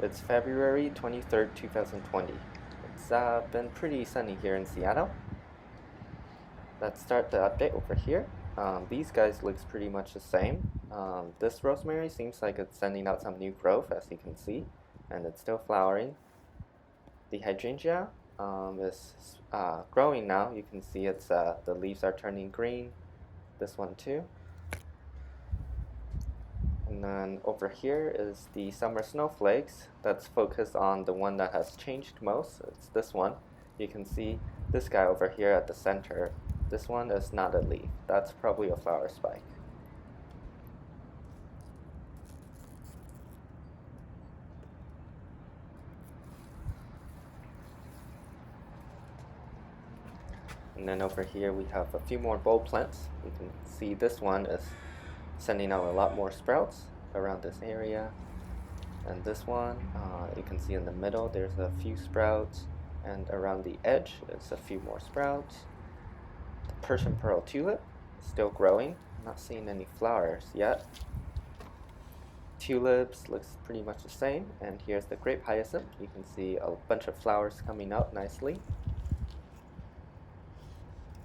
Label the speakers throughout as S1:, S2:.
S1: It's February 23rd, 2020. It's been pretty sunny here in Seattle. Let's start the update over here. These guys looks pretty much the same. This rosemary seems like it's sending out some new growth, as you can see, and it's still flowering. The hydrangea is growing now. You can see it's the leaves are turning green. This one too. And then over here is the summer snowflakes. That's focused on the one that has changed most. It's this one. You can see this guy over here at the center. This one is not a leaf. That's probably a flower spike. And then over here we have a few more bulb plants. You can see this one is sending out a lot more sprouts around this area. And this one, you can see in the middle there's a few sprouts, and around the edge is a few more sprouts. The Persian pearl tulip is still growing. Not seeing any flowers yet. Tulips looks pretty much the same, and here's the grape hyacinth. You can see a bunch of flowers coming out nicely.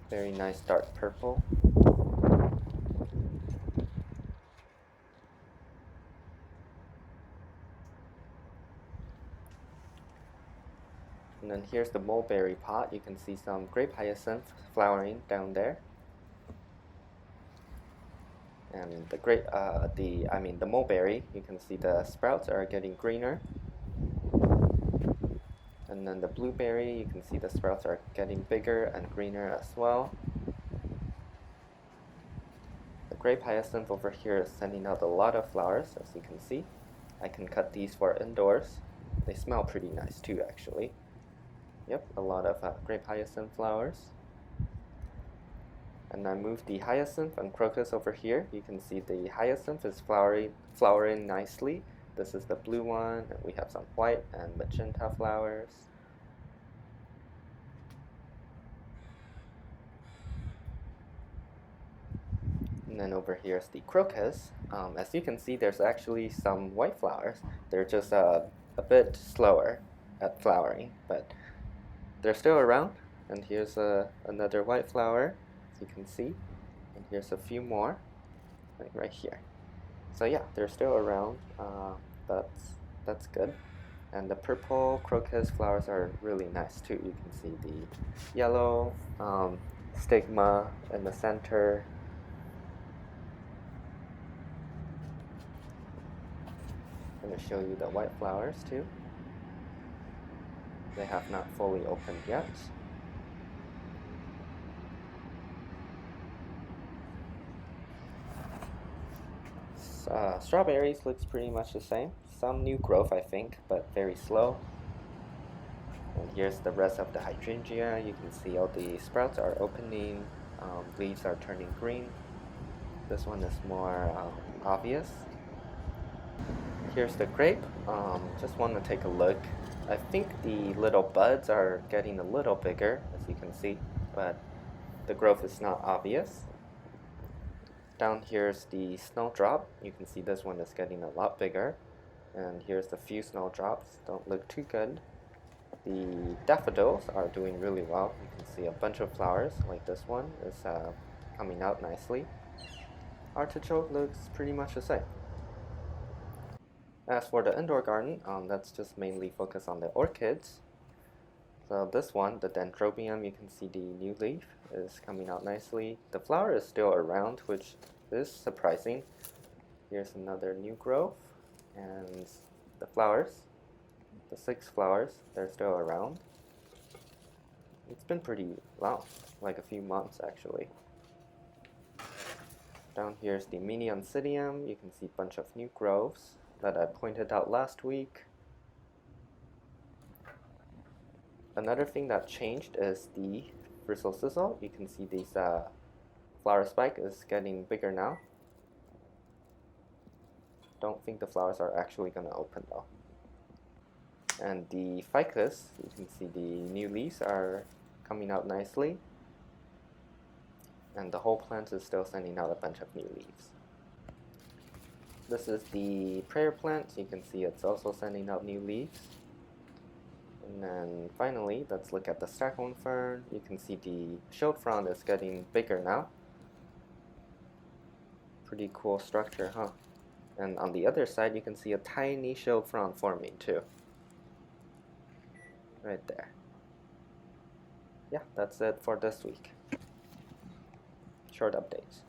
S1: Very nice dark purple. And then here's the mulberry pot. You can see some grape hyacinth flowering down there. And the mulberry, you can see the sprouts are getting greener. And then the blueberry, you can see the sprouts are getting bigger and greener as well. The grape hyacinth over here is sending out a lot of flowers, as you can see. I can cut these for indoors. They smell pretty nice too, actually. Yep, a lot of grape hyacinth flowers. And I moved the hyacinth and crocus over here. You can see the hyacinth is flowering nicely. This is the blue one, and we have some white and magenta flowers. And then over here is the crocus. As you can see, there's actually some white flowers. They're just a bit slower at flowering, but they're still around. And here's another white flower, as you can see. And here's a few more, like right here. So yeah, they're still around. That's good. And the purple crocus flowers are really nice too. You can see the yellow stigma in the center. I'm going to show you the white flowers too. They have not fully opened yet. Strawberries looks pretty much the same. Some new growth, I think, but very slow. And here's the rest of the hydrangea. You can see all the sprouts are opening, leaves are turning green. This one is more obvious. Here's the grape. Just want to take a look. I think the little buds are getting a little bigger, as you can see, but the growth is not obvious. Down here's the snowdrop. You can see this one is getting a lot bigger. And here's the few snowdrops. Don't look too good. The daffodils are doing really well. You can see a bunch of flowers, like this one is coming out nicely. Artichoke looks pretty much the same. As for the indoor garden, that's just mainly focused on the orchids. So this one, the dendrobium, you can see the new leaf is coming out nicely. The flower is still around, which is surprising. Here's another new growth, and the flowers, the 6 flowers, they're still around. It's been pretty long, like a few months actually. Down here's the mini oncidium. You can see a bunch of new growths that I pointed out last week. Another thing that changed is the frizzle sizzle. You can see these flower spike is getting bigger now. Don't think the flowers are actually going to open though. And the ficus, you can see the new leaves are coming out nicely. And the whole plant is still sending out a bunch of new leaves. This is the prayer plant. You can see it's also sending out new leaves. And then finally, let's look at the staghorn fern. You can see the shield frond is getting bigger now. Pretty cool structure, huh? And on the other side, you can see a tiny shield frond forming too. Right there. Yeah, that's it for this week. Short updates.